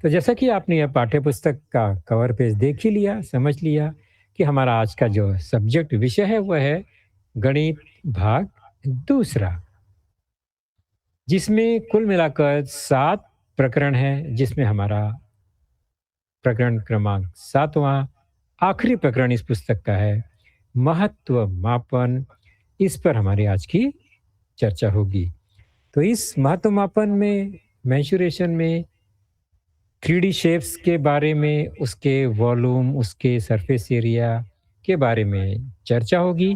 तो जैसा कि आपने यह पाठ्य पुस्तक का कवर पेज देख ही लिया, समझ लिया कि हमारा आज का जो सब्जेक्ट विषय है वह है गणित भाग दूसरा, जिसमें कुल मिलाकर 7 प्रकरण हैं, जिसमें हमारा प्रकरण क्रमांक 7वां आखिरी प्रकरण इस पुस्तक का है, महत्व मापन। इस पर हमारी आज की चर्चा होगी। तो इस महत्व मापन में, मेंसुरेशन में 3D शेप्स के बारे में, उसके वॉल्यूम, उसके सरफेस एरिया के बारे में चर्चा होगी,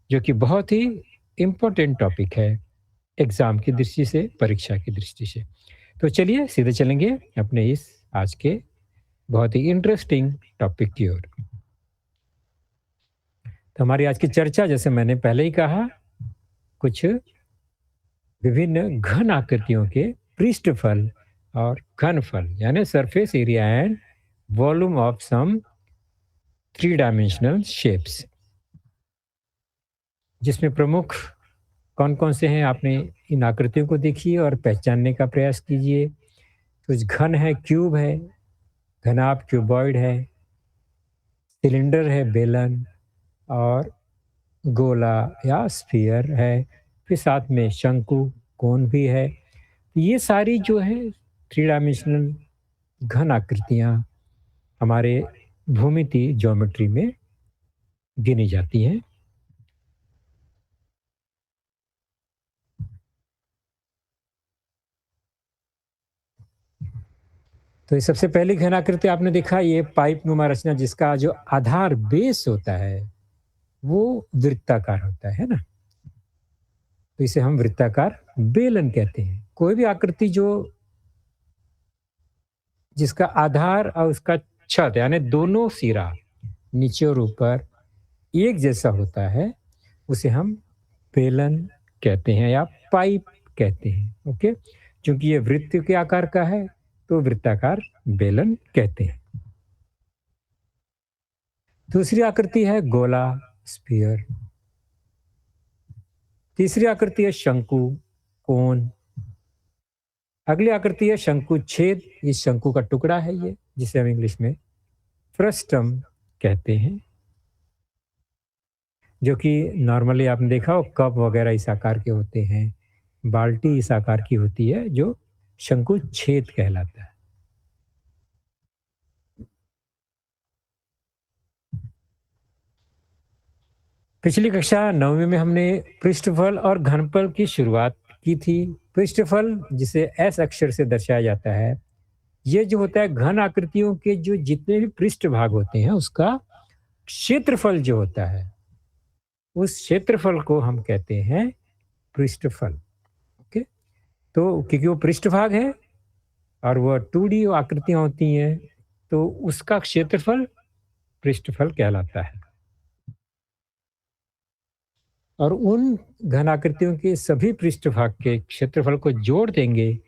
जो कि बहुत ही इम्पोर्टेंट टॉपिक है एग्ज़ाम की दृष्टि से, परीक्षा की दृष्टि से। तो चलिए सीधे चलेंगे अपने इस आज के बहुत ही इंटरेस्टिंग टॉपिक की ओर। तो हमारी आज की चर्चा, जैसे मैंने पहले ही कहा, कुछ विभिन्न घन आकृतियों के पृष्ठफल और घनफल यानी surface area and volume of some 3 dimensional shapes, जिसमें प्रमुख कौन कौन से हैं आपने इन आकृतियों को देखिए और पहचानने का प्रयास कीजिए। कुछ घन है, क्यूब है, घनाभ क्यूबॉइड है, सिलेंडर है बेलन, और गोला या स्फीयर है, फिर साथ में शंकु, कोन भी है। ये सारी जो है 3 डायमेंशनल घन आकृतियाँ हमारे भूमिति ज्योमेट्री में गिनी जाती हैं। तो ये सबसे पहली घन आकृति आपने देखा, ये पाइप नुमा रचना, जिसका जो आधार बेस होता है वो वृत्ताकार होता है ना। तो इसे हम वृत्ताकार बेलन कहते हैं। कोई भी आकृति जो जिसका आधार और उसका छत यानी दोनों सिरा, नीचे और ऊपर, एक जैसा होता है, उसे हम बेलन कहते हैं या पाइप कहते हैं। ओके, क्योंकि ये वृत्त के आकार का है तो वृत्ताकार बेलन कहते हैं। दूसरी आकृति है गोला, स्फीयर। तीसरी आकृति है शंकु, कोन। अगली आकृति है शंकु छेद। इस शंकु का टुकड़ा है ये, जिसे हम इंग्लिश में फ्रस्टम कहते हैं, जो कि नॉर्मली आपने देखा हो कप वगैरह इस आकार के होते हैं, बाल्टी इस आकार की होती है, जो शंकु छेद कहलाता है। पिछली कक्षा 9वीं में हमने पृष्ठफल और घनफल की शुरुआत की थी। पृष्ठफल, जिसे एस अक्षर से दर्शाया जाता है, ये जो होता है घन आकृतियों के जो जितने भी पृष्ठ भाग होते हैं उसका क्षेत्रफल जो होता है, उस क्षेत्रफल को हम कहते हैं पृष्ठफल। ओके, तो क्योंकि वो पृष्ठभाग है और वह 2D आकृतियां होती हैं, तो उसका क्षेत्रफल पृष्ठफल कहलाता है। और उन घन आकृतियों के सभी पृष्ठभाग के क्षेत्रफल को जोड़ देंगे,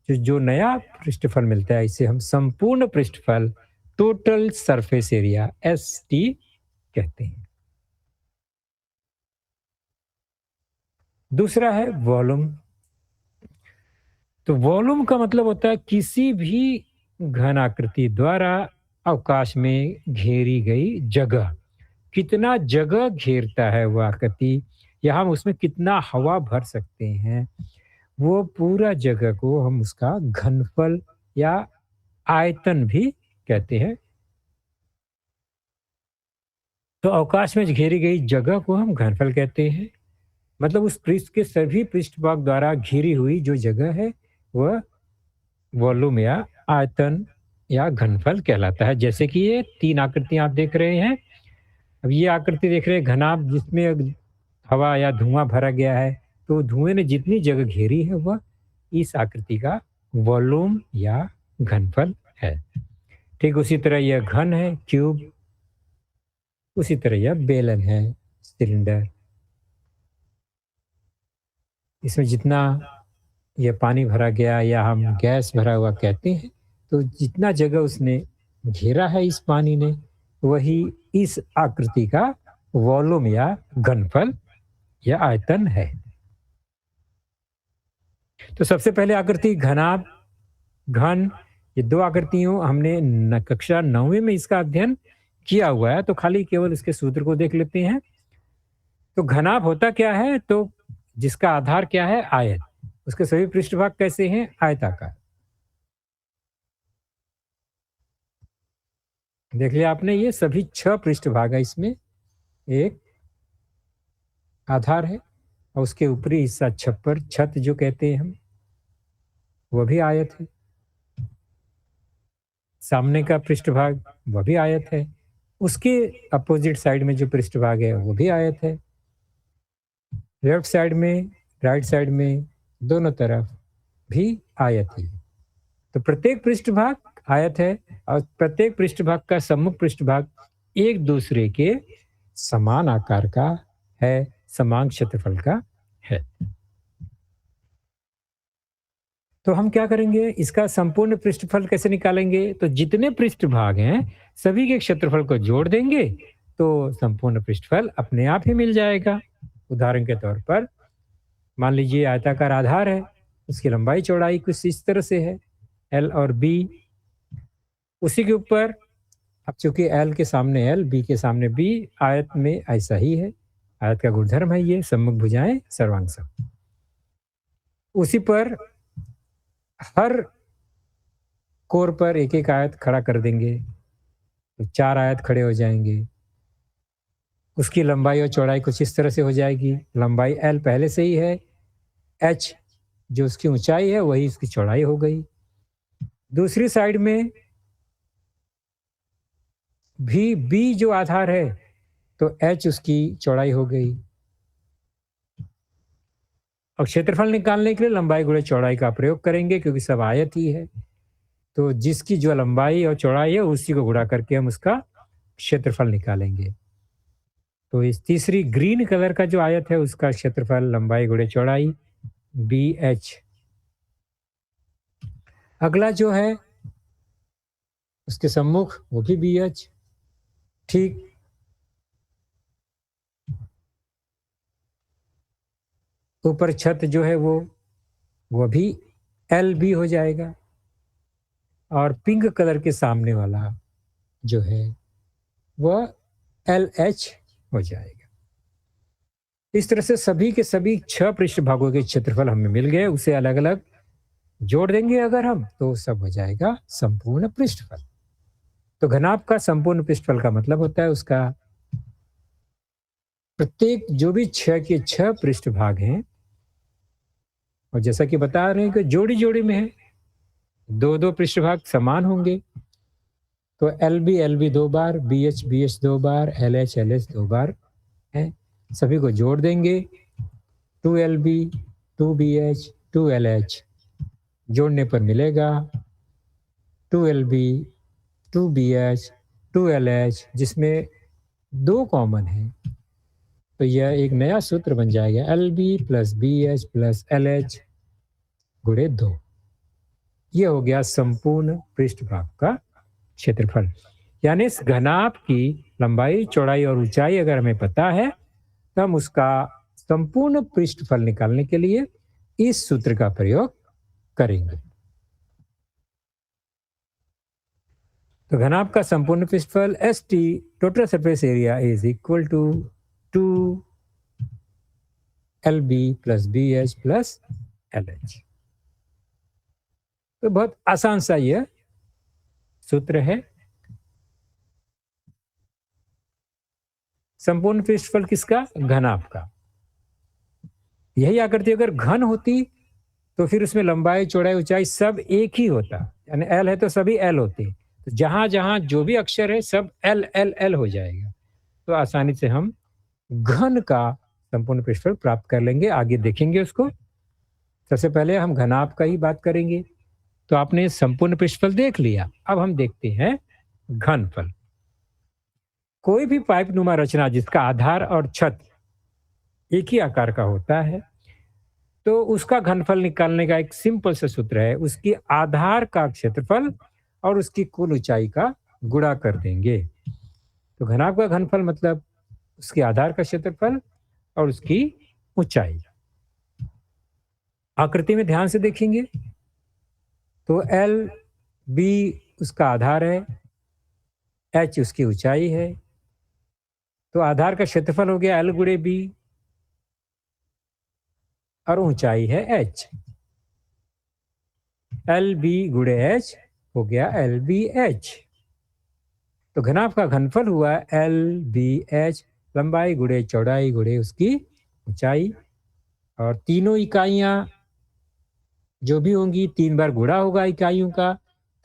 जो नया पृष्ठफल मिलता है, इसे हम संपूर्ण पृष्ठफल, टोटल सरफेस एरिया, ST कहते हैं। दूसरा है वॉल्यूम। तो वॉल्यूम का मतलब होता है किसी भी घन आकृति द्वारा अवकाश में घेरी गई जगह। कितना जगह घेरता है वह आकृति, या हम उसमें कितना हवा भर सकते हैं, वो पूरा जगह को हम उसका घनफल या आयतन भी कहते हैं। तो अवकाश में घेरी गई जगह को हम घनफल कहते हैं। मतलब उस पृष्ठ के सभी पृष्ठभाग द्वारा घिरी हुई जो जगह है वह वॉल्यूम या आयतन या घनफल कहलाता है। जैसे कि ये 3 आकृतियां आप देख रहे हैं। अब ये आकृति देख रहे हैं घनाभ, जिसमें हवा या धुआं भरा गया है, तो धुएं ने जितनी जगह घेरी है वह इस आकृति का वॉल्यूम या घनफल है। ठीक उसी तरह यह घन है, क्यूब। उसी तरह यह बेलन है, सिलेंडर। इसमें जितना यह पानी भरा गया या हम गैस भरा हुआ कहते हैं, तो जितना जगह उसने घेरा है इस पानी ने, वही इस आकृति का वॉल्यूम या घनफल या आयतन है। तो सबसे पहले आकृति घनाभ, घन, ये 2 आकृतियों हमने कक्षा 9वीं में इसका अध्ययन किया हुआ है, तो खाली केवल इसके सूत्र को देख लेते हैं। तो घनाभ होता क्या है? तो जिसका आधार क्या है? आयत। उसके सभी पृष्ठभाग कैसे हैं? आयताकार। देख लिया आपने, ये सभी 6 पृष्ठभाग है इसमें। एक आधार है और उसके ऊपरी हिस्सा छप्पर, छत जो कहते हैं हम, वो भी आयत है। सामने का पृष्ठभाग वह भी आयत है। उसके अपोजिट साइड में जो पृष्ठभाग है वो भी आयत है। लेफ्ट साइड में, राइट साइड में, दोनों तरफ भी आयत ही है। तो प्रत्येक पृष्ठभाग आयत है और प्रत्येक पृष्ठभाग का सम्मुख पृष्ठभाग एक दूसरे के समान आकार का है, समान क्षेत्रफल का है। तो हम क्या करेंगे? इसका संपूर्ण पृष्ठफल कैसे निकालेंगे? तो जितने पृष्ठभाग हैं सभी के क्षेत्रफल को जोड़ देंगे तो संपूर्ण पृष्ठफल अपने आप ही मिल जाएगा। उदाहरण के तौर पर मान लीजिए आयताकार आधार है, उसकी लंबाई चौड़ाई कुछ इस तरह से है, एल और बी। उसी के ऊपर अब चूंकि एल के सामने एल, बी के सामने बी, आयत में ऐसा ही है। आयत का गुणधर्म है ये, सम्मुख भुजाएं सर्वांग सम। उसी पर हर कोर पर एक एक आयत खड़ा कर देंगे तो 4 आयत खड़े हो जाएंगे। उसकी लंबाई और चौड़ाई कुछ इस तरह से हो जाएगी। लंबाई एल पहले से ही है, एच जो उसकी ऊंचाई है वही इसकी चौड़ाई हो गई। दूसरी साइड में भी बी जो आधार है तो एच उसकी चौड़ाई हो गई। और क्षेत्रफल निकालने के लिए लंबाई गुणे चौड़ाई का प्रयोग करेंगे क्योंकि सब आयत ही है। तो जिसकी जो लंबाई और चौड़ाई है उसी को गुणा करके हम उसका क्षेत्रफल निकालेंगे। तो इस तीसरी ग्रीन कलर का जो आयत है उसका क्षेत्रफल लंबाई गुणे चौड़ाई बी एच। अगला जो है उसके सम्मुख वो भी बी एच। ठीक ऊपर छत जो है वो भी एल बी हो जाएगा और पिंक कलर के सामने वाला जो है वह एल एच हो जाएगा। इस तरह से सभी के सभी 6 पृष्ठभागों के क्षेत्रफल हमें मिल गए। उसे अलग अलग जोड़ देंगे अगर हम तो सब हो जाएगा संपूर्ण पृष्ठफल। तो घनाभ का संपूर्ण पृष्ठफल का मतलब होता है उसका प्रत्येक जो भी 6 के 6 पृष्ठभाग हैं और जैसा कि बता रहे हैं कि जोड़ी जोड़ी में है, 2-2 पृष्ठभाग समान होंगे। तो एल बी 2 बार, बी एच 2 बार, एल एच 2 बार है। सभी को जोड़ देंगे 2LB 2BH 2LH जोड़ने पर मिलेगा 2LB 2BH 2LH जिसमें 2 कॉमन है। तो यह एक नया सूत्र बन जाएगा LB plus BH plus LH गुणे 2। यह हो गया संपूर्ण पृष्ठभाग का क्षेत्रफल। यानी इस घनाभ की लंबाई, चौड़ाई और ऊंचाई अगर हमें पता है तो हम उसका संपूर्ण पृष्ठफल निकालने के लिए इस सूत्र का प्रयोग करेंगे। तो घनाभ का संपूर्ण पृष्ठफल ST total surface area is equal to 2LB plus BH plus LH। तो बहुत आसान सा यह सूत्र है। संपूर्ण पृष्ठफल किसका? घनाभ का। यही आकृति अगर घन होती तो फिर उसमें लंबाई, चौड़ाई, ऊंचाई सब एक ही होता। यानी एल है तो सभी एल होते। तो जहां जहां जो भी अक्षर है सब एल एल एल हो जाएगा। तो आसानी से हम घन का संपूर्ण पृष्ठफल प्राप्त कर लेंगे। आगे देखेंगे उसको। सबसे पहले हम घनाभ का ही बात करेंगे। तो आपने संपूर्ण पृष्ठफल देख लिया, अब हम देखते हैं घनफल। कोई भी पाइप नुमा रचना जिसका आधार और छत एक ही आकार का होता है तो उसका घनफल निकालने का एक सिंपल सा सूत्र है। उसकी आधार का क्षेत्रफल और उसकी कुल ऊंचाई का गुणा कर देंगे। तो घनाभ का घनफल मतलब उसके आधार का क्षेत्रफल और उसकी ऊंचाई। आकृति में ध्यान से देखेंगे तो एल बी उसका आधार है, एच उसकी ऊंचाई है। तो आधार का क्षेत्रफल हो गया एल गुणे बी और ऊंचाई है एच। एल बी गुणे एच हो गया एल बी एच। तो घनाभ का घनफल हुआ एल बी एच, लंबाई गुणे चौड़ाई गुणे उसकी ऊंचाई। और तीनों इकाइयां जो भी होंगी 3 बार गुणा होगा इकाइयों का,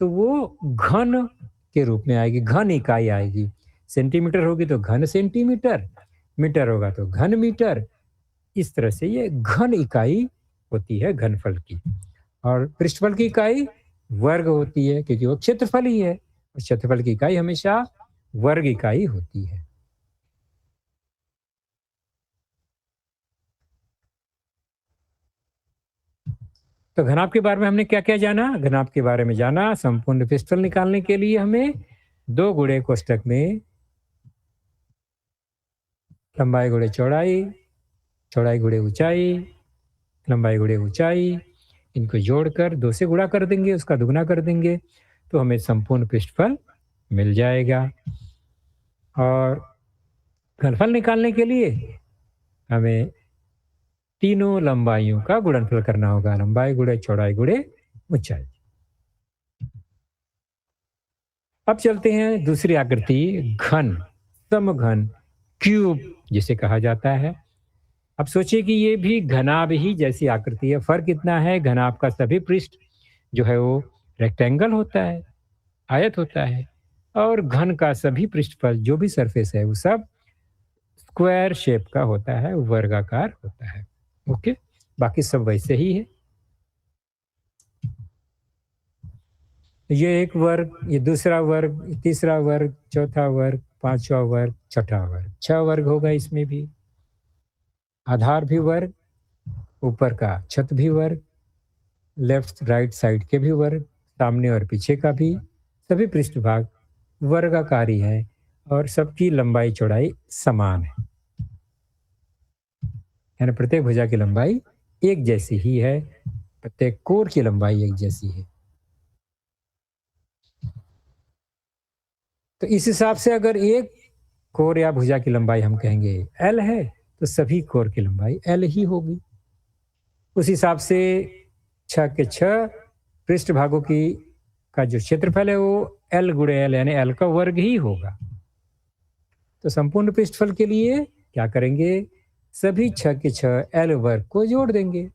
तो वो घन के रूप में आएगी, घन इकाई आएगी। सेंटीमीटर होगी तो घन सेंटीमीटर, मीटर होगा तो घन मीटर। इस तरह से ये घन इकाई होती है घनफल की। और पृष्ठफल की इकाई वर्ग होती है, क्योंकि वो क्षेत्रफल ही है, और क्षेत्रफल की इकाई हमेशा वर्ग इकाई होती है। तो घनाभ के बारे में हमने क्या क्या जाना? घनाभ के बारे में जाना, संपूर्ण पृष्ठफल निकालने के लिए हमें 2 गुणे कोष्ठक में लंबाई गुणे चौड़ाई, चौड़ाई गुणे ऊंचाई, लंबाई गुणे ऊंचाई, इनको जोड़कर 2 से गुणा कर देंगे, उसका दुगना कर देंगे, तो हमें संपूर्ण पृष्ठफल मिल जाएगा। और घनफल निकालने के लिए हमें तीनों लंबाइयों का गुणनफल करना होगा, लंबाई गुणे चौड़ाई गुणे ऊंचाई। अब चलते हैं दूसरी आकृति, घन, समघन, क्यूब जिसे कहा जाता है। अब सोचिए कि ये भी घनाभ ही जैसी आकृति है। फर्क इतना है, घनाभ का सभी पृष्ठ जो है वो रेक्टेंगल होता है, आयत होता है, और घन का सभी पृष्ठफल जो भी सरफेस है वो सब स्क्वायर शेप का होता है, वर्गाकार होता है। ओके, बाकी सब वैसे ही है। ये एक वर्ग, ये दूसरा वर्ग, तीसरा वर्ग, चौथा वर्ग, पांचवा वर्ग, छठा वर्ग, 6 वर्ग होगा इसमें भी। आधार भी वर्ग, ऊपर का छत भी वर्ग, लेफ्ट राइट साइड के भी वर्ग, सामने और पीछे का भी, सभी पृष्ठभाग वर्गाकारी है और सबकी लंबाई चौड़ाई समान है, यानी प्रत्येक भुजा की लंबाई एक जैसी ही है, प्रत्येक कोर की लंबाई एक जैसी है। तो इस हिसाब से अगर एक कोर या भुजा की लंबाई हम कहेंगे एल है, तो सभी कोर की लंबाई एल ही होगी। उस हिसाब से 6 के 6 पृष्ठ भागों की का जो क्षेत्रफल है वो एल गुणे एल यानी एल का वर्ग ही होगा। तो संपूर्ण पृष्ठफल के लिए क्या करेंगे? सभी 6 के 6 एल वर्ग को जोड़ देंगे।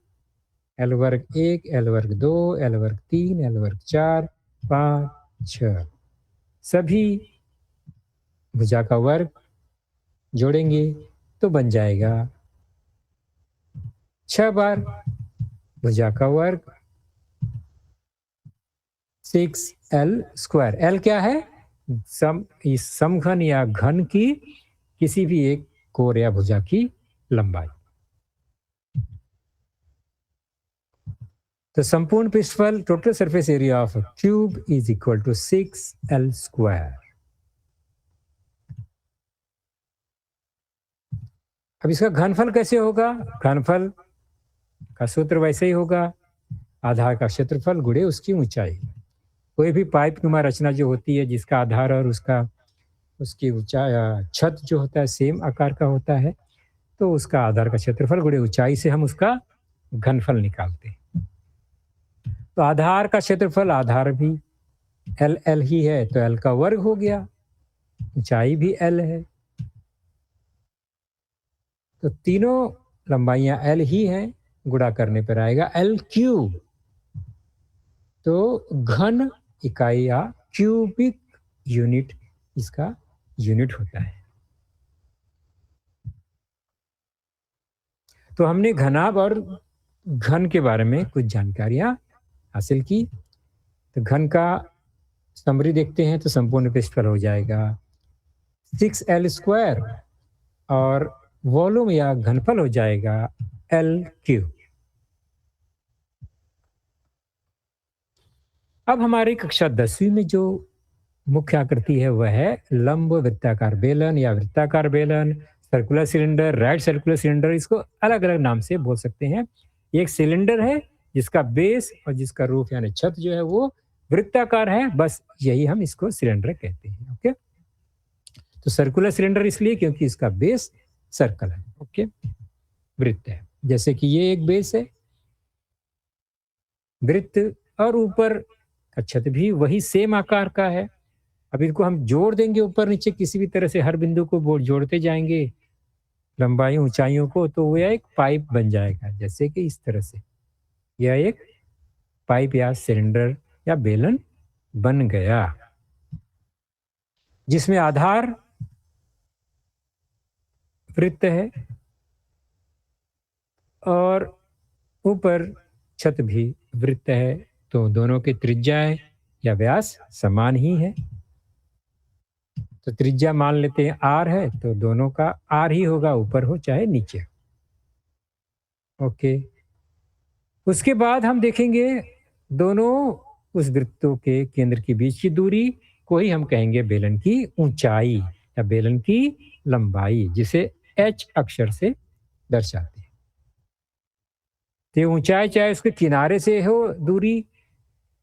एल वर्ग 1, एल वर्ग 2, एल वर्ग 3, एल वर्ग 4, 5, 6, सभी भुजा का वर्ग जोड़ेंगे तो बन जाएगा 6 बार भुजा का वर्ग 6L स्क्वायर। एल क्या है? इस समघन या घन की किसी भी एक कोर या भुजा की लंबाई। तो संपूर्ण पृष्ठफल, total surface area of cube is equal to 6L square. अब इसका घनफल कैसे होगा? घनफल का सूत्र वैसे ही होगा, आधार का क्षेत्रफल गुणे उसकी ऊंचाई। कोई भी पाइप नुमा रचना जो होती है जिसका आधार और उसकी ऊंचाई छत जो होता है सेम आकार का होता है, तो उसका आधार का क्षेत्रफल गुणे ऊंचाई से हम उसका घनफल निकालते हैं। तो आधार का क्षेत्रफल, आधार भी एल एल ही है तो एल का वर्ग हो गया, ऊंचाई भी एल है, तो तीनों लंबाइयां एल ही हैं, गुणा करने पर आएगा एल क्यूब। तो घन इकाई या क्यूबिक यूनिट इसका यूनिट होता है। तो हमने घनाभ और घन के बारे में कुछ जानकारियां हासिल की। तो घन का समरी देखते हैं तो संपूर्ण पृष्ठफल हो जाएगा 6L स्क्वायर और वॉल्यूम या घनफल हो जाएगा L क्यूब। अब हमारी कक्षा 10वीं में जो मुख्य आकृति है वह है लंब वृत्ताकार बेलन या वृत्ताकार बेलन, circular cylinder, right circular cylinder, इसको अलग अलग नाम से बोल सकते हैं। एक सिलेंडर है जिसका बेस और जिसका रूफ यानी छत जो है वो वृत्ताकार है, बस यही हम इसको सिलेंडर कहते हैं। ओके, तो सर्कुलर सिलेंडर इसलिए क्योंकि इसका बेस सर्कल है। ओके, वृत्त है, जैसे कि ये एक बेस है वृत्त, और ऊपर का छत भी वही सेम आकार का है। अब इनको हम जोड़ देंगे ऊपर नीचे किसी भी तरह से, हर बिंदु को जोड़ते जाएंगे लंबाई ऊंचाइयों को, तो वो एक पाइप बन जाएगा, जैसे कि इस तरह से यह एक पाइप या सिलेंडर या बेलन बन गया, जिसमें आधार वृत्त है और ऊपर छत भी वृत्त है, तो दोनों की त्रिज्याएं या व्यास समान ही है। तो त्रिज्या मान लेते हैं आर है, तो दोनों का आर ही होगा, ऊपर हो चाहे नीचे। ओके, उसके बाद हम देखेंगे दोनों उस वृत्तों के केंद्र के बीच की दूरी को ही हम कहेंगे बेलन की ऊंचाई या बेलन की लंबाई, जिसे एच अक्षर से दर्शाते हैं। तो ऊंचाई चाहे उसके किनारे से हो दूरी,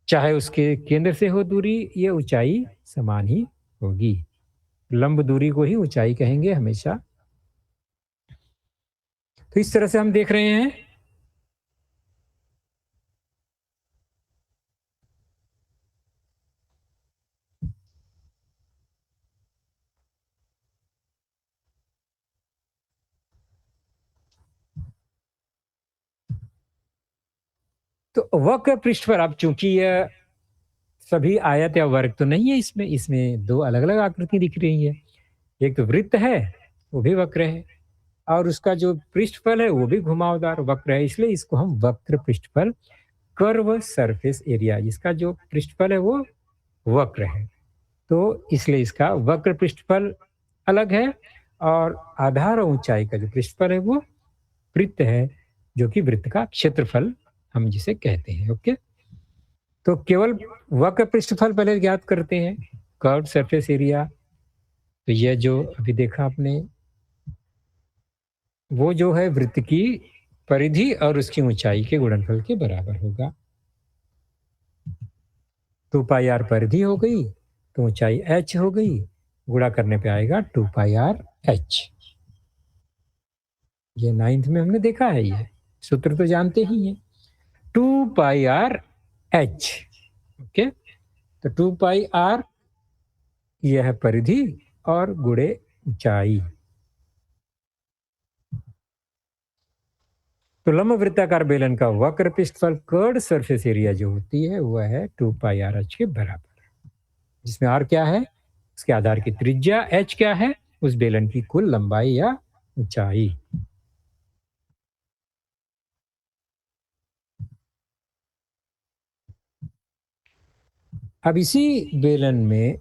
चाहे उसके केंद्र से हो दूरी, ये ऊंचाई समान ही होगी। लंब दूरी को ही ऊंचाई कहेंगे हमेशा। तो इस तरह से हम देख रहे हैं तो वक्र पृष्ठ पर, अब चूंकि यह सभी आयत या वर्ग तो नहीं है, इसमें इसमें दो अलग अलग आकृति दिख रही है। एक तो वृत्त है, वो भी वक्र है, और उसका जो पृष्ठफल है वो भी घुमावदार वक्र है, इसलिए इसको हम वक्र पृष्ठफल, कर्व सरफेस एरिया, जिसका जो पृष्ठफल है वो वक्र है, तो इसलिए इसका वक्र पृष्ठफल अलग है, और आधार और ऊंचाई का जो पृष्ठफल है वो वृत्त है, जो कि वृत्त का क्षेत्रफल हम जिसे कहते हैं। ओके, तो केवल वक्र पृष्ठफल पहले ज्ञात करते हैं, कर्व सरफेस एरिया। तो यह जो अभी देखा आपने, वो जो है वृत्त की परिधि और उसकी ऊंचाई के गुणनफल के बराबर होगा। 2 पाई आर परिधि हो गई, तो ऊंचाई h हो गई, गुणा करने पे आएगा 2 पाई आर h। ये 9th में हमने देखा है, ये सूत्र तो जानते ही हैं, 2 पाई आर h। ओके, तो 2 पाई आर यह है परिधि और गुणे ऊंचाई। तो लंब वृत्ताकार बेलन का वक्र पृष्ठफल, कर्ड सरफेस एरिया जो होती है वह है 2 पाई आर एच के बराबर, जिसमें आर क्या है, उसके आधार की त्रिज्या, एच क्या है, उस बेलन की कुल लंबाई या ऊंचाई। अब इसी बेलन में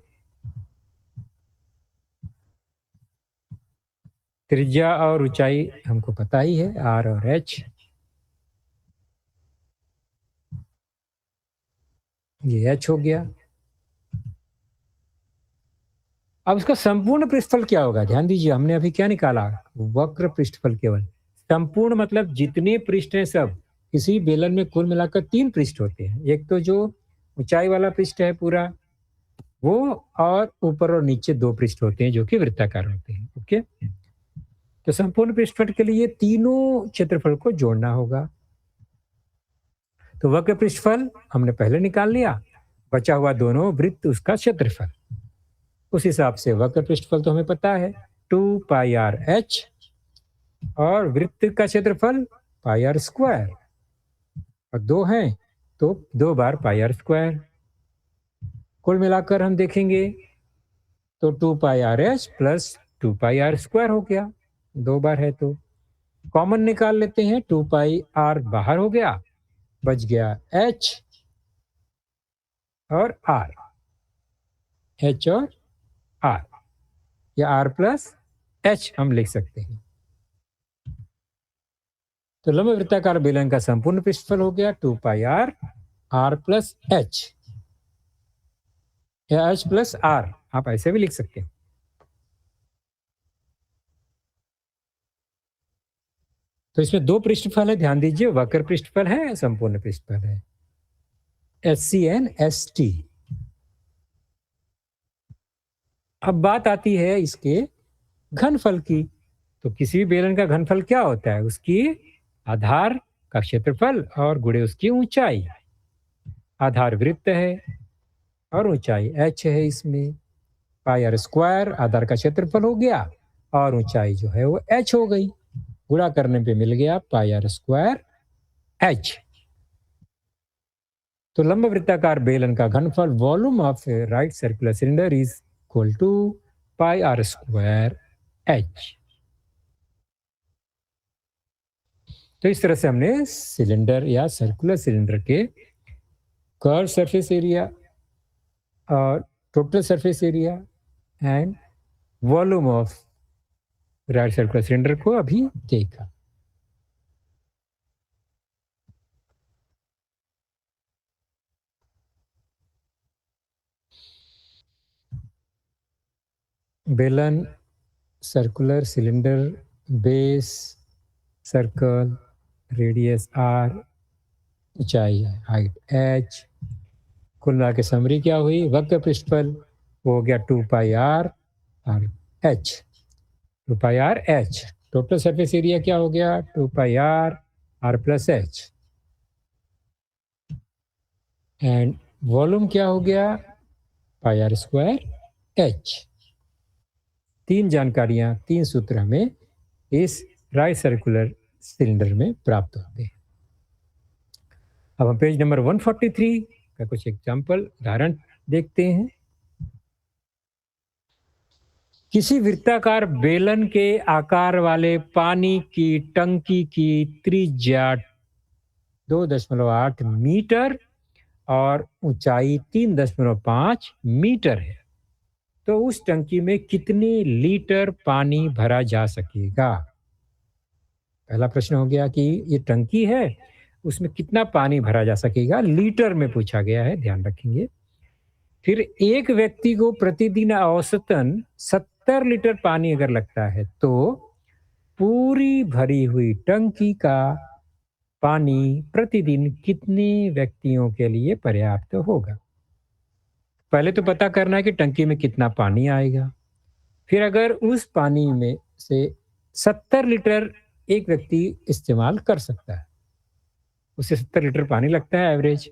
त्रिज्या और ऊंचाई हमको पता ही है, आर और एच। ये एच हो गया। अब इसका संपूर्ण पृष्ठफल क्या होगा, ध्यान दीजिए, हमने अभी क्या निकाला, वक्र पृष्ठफल केवल। संपूर्ण मतलब जितने पृष्ठ हैं सब, किसी बेलन में कुल मिलाकर 3 पृष्ठ होते हैं। एक तो जो ऊंचाई वाला पृष्ठ है पूरा वो, और ऊपर और नीचे 2 पृष्ठ होते हैं जो कि वृत्ताकार होते हैं। ओके, तो संपूर्ण पृष्ठफल के लिए तीनों क्षेत्रफल को जोड़ना होगा। तो वक्र पृष्ठफल हमने पहले निकाल लिया, बचा हुआ दोनों वृत्त उसका क्षेत्रफल। उस हिसाब से वक्र पृष्ठफल तो हमें पता है 2 पाई आर एच, और वृत्त का क्षेत्रफल पाई आर स्क्वायर, और 2 हैं तो 2 बार पाई आर स्क्वायर। कुल मिलाकर हम देखेंगे तो 2 pi r h plus 2 pi r square हो गया, 2 बार है तो कॉमन निकाल लेते हैं, 2 पाई आर बाहर हो गया, बच गया एच और आर, एच और आर, या आर प्लस एच हम लिख सकते हैं। तो लंब वृत्ताकार बेलन का संपूर्ण पृष्ठफल हो गया 2 pi are, are plus H, या एच प्लस आर, आप ऐसे भी लिख सकते हैं। तो इसमें 2 पृष्ठफल है, ध्यान दीजिए, वक्र पृष्ठफल है, संपूर्ण पृष्ठफल है। HCN अब बात आती है इसके घनफल की। तो किसी भी बेलन का घनफल क्या होता है? उसकी आधार का क्षेत्रफल और गुणे उसकी ऊंचाई। आधार वृत्त है और ऊंचाई h है इसमें। पाई आर स्क्वायर आधार का क्षेत्रफल हो गया और ऊंचाई जो है वो h हो गई। गुणा करने पे मिल गया पाई आर स्क्वायर h। तो लंब वृत्ताकार बेलन का घनफल volume of right circular cylinder is equal to pi r square h। तो इस तरह से हमने सिलेंडर या सर्कुलर सिलेंडर के कर्व सरफेस एरिया और total surface area and volume of right circular cylinder को अभी देखा। बेलन circular cylinder base circle radius r ऊंचाई हाइट h। कुल मिला के समरी क्या हुई? वक्र पृष्ठफल वो हो गया 2 पाई r और h 2 पाई r h। Total surface area क्या हो गया? 2 पाई r plus h। And volume क्या हो गया? पाई आर स्क्वायर h। तीन जानकारियां, तीन सूत्र हमें इस राइट सर्कुलर सिलेंडर में प्राप्त होते हैं। अब हम पेज नंबर 143 का कुछ एग्जाम्पल उदाहरण देखते हैं। किसी वृत्ताकार बेलन के आकार वाले पानी की टंकी की त्रिज्या 2.8 मीटर और ऊंचाई 3.5 मीटर है। तो उस टंकी में कितने लीटर पानी भरा जा सकेगा? पहला प्रश्न हो गया कि ये टंकी है, उसमें कितना पानी भरा जा सकेगा? लीटर में पूछा गया है, ध्यान रखेंगे। फिर एक व्यक्ति को प्रतिदिन औसतन 70 लीटर पानी अगर लगता है तो पूरी भरी हुई टंकी का पानी प्रतिदिन कितने व्यक्तियों के लिए पर्याप्त होगा? पहले तो पता करना है कि टंकी में कितना पानी आएगा। फिर अगर उस पानी में से 70 लीटर एक व्यक्ति इस्तेमाल कर सकता है, उसे 70 लीटर पानी लगता है एवरेज,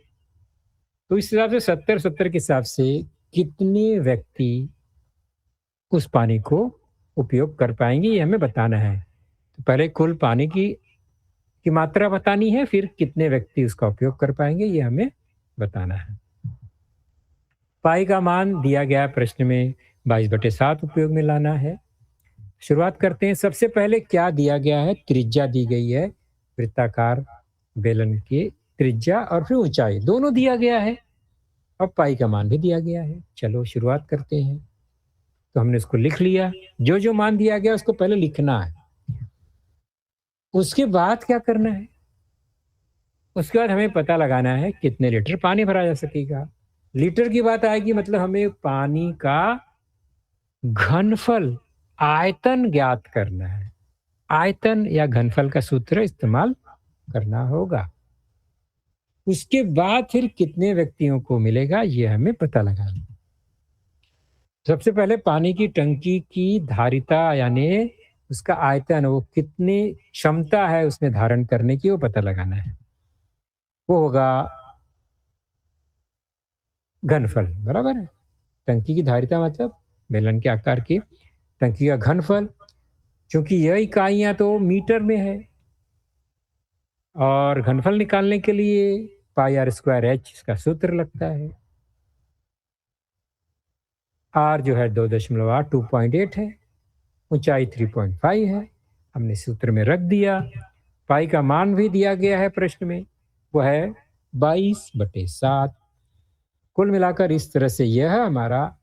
तो इस हिसाब से 70-70 के हिसाब से कितने व्यक्ति उस पानी को उपयोग कर पाएंगे, ये हमें बताना है। तो पहले कुल पानी की मात्रा बतानी है, फिर कितने व्यक्ति उसका उपयोग कर पाएंगे ये हमें बताना है। पाई का मान दिया गया प्रश्न में 22/7 उपयोग में लाना है। शुरुआत करते हैं। सबसे पहले क्या दिया गया है? त्रिज्या दी गई है, वृत्ताकार बेलन की त्रिज्या और फिर ऊंचाई दोनों दिया गया है और पाई का मान भी दिया गया है। चलो शुरुआत करते हैं। तो हमने इसको लिख लिया, जो जो मान दिया गया उसको पहले लिखना है। उसके बाद क्या करना है? उसके बाद हमें पता लगाना है कितने लीटर पानी भरा जा सकेगा। लीटर की बात आएगी मतलब हमें पानी का घनफल आयतन ज्ञात करना है। आयतन या घनफल का सूत्र इस्तेमाल करना होगा। उसके बाद फिर कितने व्यक्तियों को मिलेगा ये हमें पता लगाना है। सबसे पहले पानी की टंकी की धारिता यानी उसका आयतन, वो कितनी क्षमता है उसमें धारण करने की, वो पता लगाना है। वो होगा घनफल, बराबर है। टंकी की धारिता मतलब बेलन के आकार की टंकी का घनफल, क्योंकि यह इकाइयां तो मीटर में है और घनफल निकालने के लिए पाई आर स्क्वायर एच इसका सूत्र लगता है। आर जो है 2.8 2.8 है, ऊंचाई 3.5 है, हमने सूत्र में रख दिया। पाई का मान भी दिया गया है प्रश्न में, वो है 22/7। कुल मिलाकर इस तरह से यह हमारा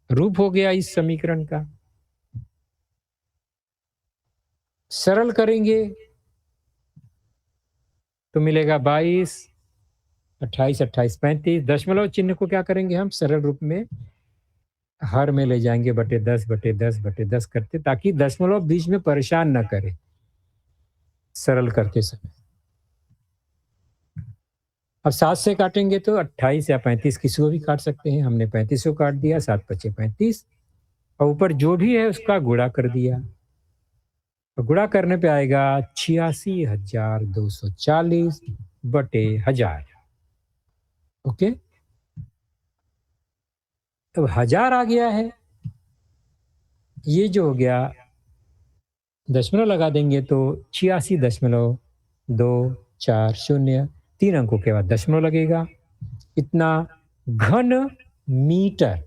रूप हो गया इस समीकरण का। सरल करेंगे तो मिलेगा 22, 28, 28, 35। दशमलव चिन्ह को क्या करेंगे हम? सरल रूप में हर में ले जाएंगे बटे 10 करते, ताकि दशमलव बीच में परेशान न करे सरल करते समय। अब 7 से काटेंगे तो 28 या 35 किसी को भी काट सकते हैं। हमने 35 को काट दिया, 7 पचे 35 और ऊपर जो भी है उसका गुणा कर दिया। तो गुणा करने पे आएगा 86,240 बटे 1000। ओके? अब 1000 आ गया है। ये जो हो गया दशमलव लगा देंगे तो 86.240 3 अंकों के बाद दशमलव लगेगा। इतना घन मीटर,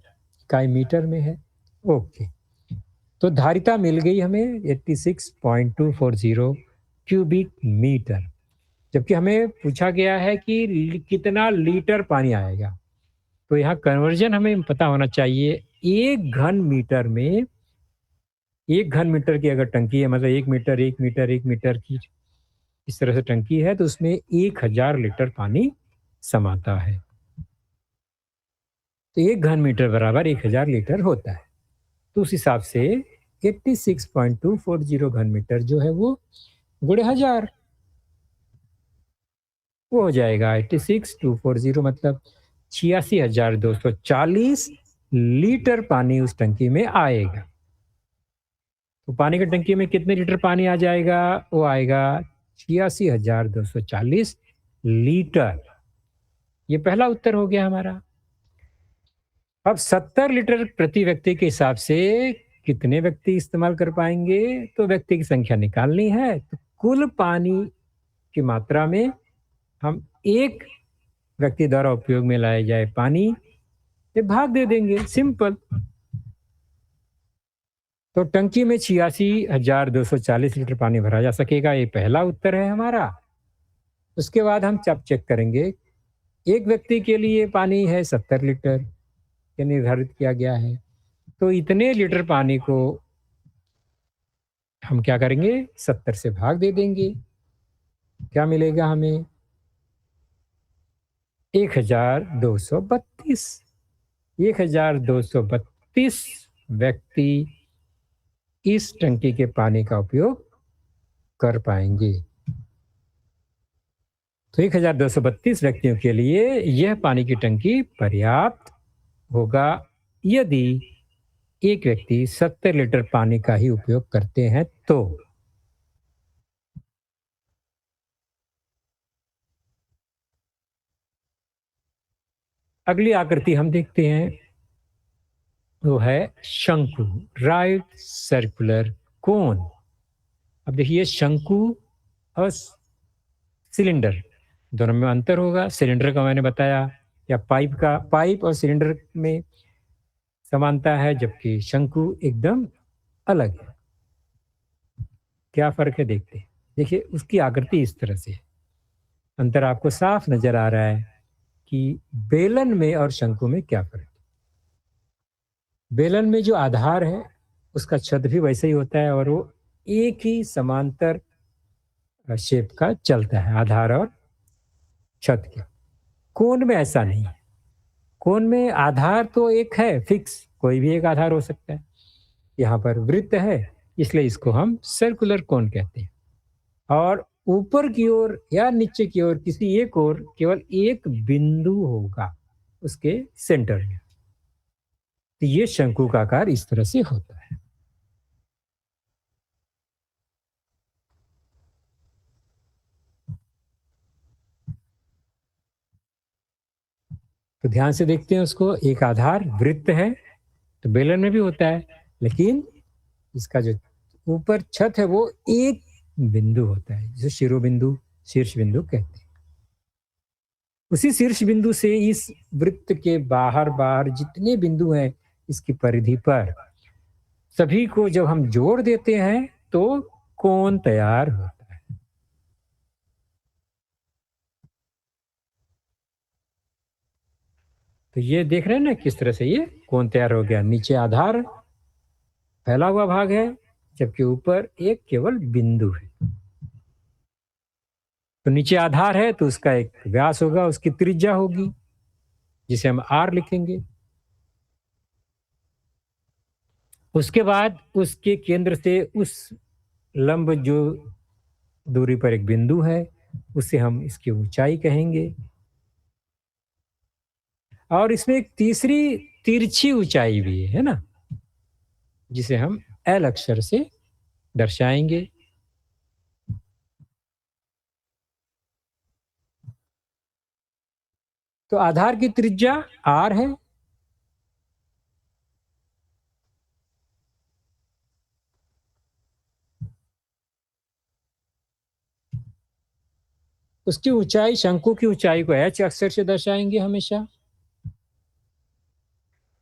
इकाई मीटर में है। ओके, तो धारिता मिल गई हमें 86.240 क्यूबिक मीटर। जबकि हमें पूछा गया है कि कितना लीटर पानी आएगा, तो यहाँ कन्वर्जन हमें पता होना चाहिए। एक घन मीटर में, एक घन मीटर की अगर टंकी है, मतलब 1 मीटर 1 मीटर 1 मीटर की इस तरह से टंकी है, तो उसमें 1000 लीटर पानी समाता है। तो एक घन मीटर बराबर 1000 लीटर होता है। तो उस हिसाब से 86.240 घन मीटर जो है वो गुणे 1000 वो हो जाएगा 86,240 मतलब 86,240 लीटर पानी उस टंकी में आएगा। तो पानी की टंकी में कितने लीटर पानी आ जाएगा? वो आएगा 86,240 लीटर। ये पहला उत्तर हो गया हमारा। अब 70 लीटर प्रति व्यक्ति के हिसाब से कितने व्यक्ति इस्तेमाल कर पाएंगे? तो व्यक्ति की संख्या निकालनी है। तो कुल पानी की मात्रा में हम एक व्यक्ति द्वारा उपयोग में लाए जाए पानी पे भाग दे देंगे, सिंपल। तो टंकी में 86,240 लीटर पानी भरा जा सकेगा, ये पहला उत्तर है हमारा। उसके बाद हम जब चेक करेंगे, एक व्यक्ति के लिए पानी है 70 लीटर, ये निर्धारित किया गया है। तो इतने लीटर पानी को हम क्या करेंगे? 70 से भाग दे देंगे। क्या मिलेगा हमें? 1232। 1232 व्यक्ति इस टंकी के पानी का उपयोग कर पाएंगे। तो 1232 व्यक्तियों के लिए यह पानी की टंकी पर्याप्त होगा यदि एक व्यक्ति 70 लीटर पानी का ही उपयोग करते हैं तो। अगली आकृति हम देखते हैं, वो है शंकु, राइट सर्कुलर कोन। अब देखिए, शंकु और सिलेंडर दोनों में अंतर होगा। सिलेंडर का मैंने बताया, या पाइप और सिलेंडर में समानता है, जबकि शंकु एकदम अलग है। क्या फर्क है देखते हैं। देखिए, उसकी आकृति इस तरह से है। अंतर आपको साफ नजर आ रहा है कि बेलन में और शंकु में क्या फर्क है। बेलन में जो आधार है उसका छद भी वैसे ही होता है और वो एक ही समांतर शेप का चलता है, आधार और छत के। कोन में ऐसा नहीं है। कोन में आधार तो एक है फिक्स, कोई भी एक आधार हो सकता है। यहाँ पर वृत्त है, इसलिए इसको हम सर्कुलर कोन कहते हैं। और ऊपर की ओर या नीचे की ओर किसी एक ओर केवल एक बिंदु होगा उसके सेंटर में। तो ये शंकु का आकार इस तरह से होता है। तो ध्यान से देखते हैं उसको। एक आधार वृत्त है, तो बेलन में भी होता है, लेकिन इसका जो ऊपर छत है वो एक बिंदु होता है, जिसे शिरोबिंदु, शीर्ष बिंदु कहते हैं। उसी शीर्ष बिंदु से इस वृत्त के बाहर बाहर जितने बिंदु हैं इसकी परिधि पर, सभी को जब हम जोड़ देते हैं तो कोण तैयार होता है। तो ये देख रहे हैं ना किस तरह से ये कोण तैयार हो गया। नीचे आधार फैला हुआ भाग है, जबकि ऊपर एक केवल बिंदु है। तो नीचे आधार है तो उसका एक व्यास होगा, उसकी त्रिज्या होगी, जिसे हम आर लिखेंगे। उसके बाद उसके केंद्र से उस लंब जो दूरी पर एक बिंदु है, उसे हम इसकी ऊंचाई कहेंगे। और इसमें एक तीसरी तिरछी ऊँचाई भी है ना? जिसे हम एल अक्षर से दर्शाएँगे। तो आधार की त्रिज्या r है। उसकी ऊँचाई, शंकु की ऊँचाई को h अक्षर से दर्शाएँगे हमेशा।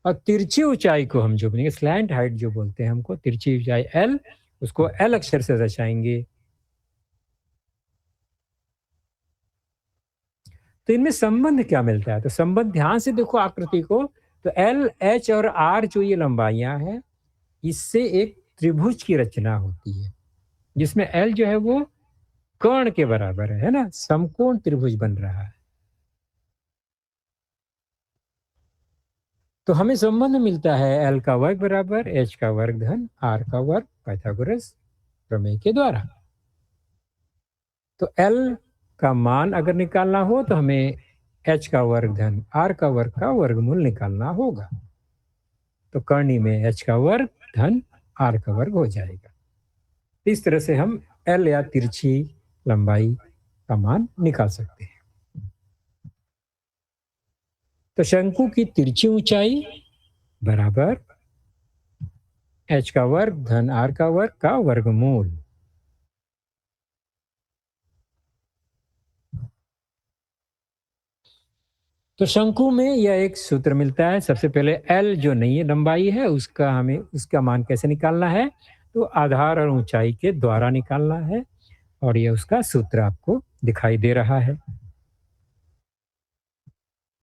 और तिरछी ऊँचाई को हम जो बोलेंगे, स्लैंट हाइट जो बोलते हैं हमको, तिरछी ऊँचाई l, उसको l अक्षर से दर्शाएँगे। तो इनमें संबंध क्या मिलता है? तो संबंध ध्यान से देखो आकृति को, तो एल, एच और आर जो ये लंबाइयाँ हैं, इससे एक त्रिभुज की रचना होती है, जिसमें एल जो है वो कर्ण के बराबर है ना? समकोण त्रिभुज बन रहा है। तो हमें संबंध मिलता है एल का वर्ग बराबर एच का वर्ग धन आर का वर्ग, पाइथागोरस प्रमेय के द्वारा। तो एल का मान अगर निकालना हो तो हमें एच का वर्ग धन आर का वर्ग का वर्गमूल निकालना होगा। तो करनी में एच का वर्ग धन आर का वर्ग हो जाएगा। इस तरह से हम एल या तिरछी लंबाई का मान निकाल सकते हैं। तो शंकु की तिरछी ऊंचाई बराबर एच का वर्ग धन आर का वर्ग का वर्गमूल। तो शंकु में यह एक सूत्र मिलता है। सबसे पहले एल जो नई लंबाई है उसका हमें उसका मान कैसे निकालना है? तो आधार और ऊंचाई के द्वारा निकालना है, और ये उसका सूत्र आपको दिखाई दे रहा है।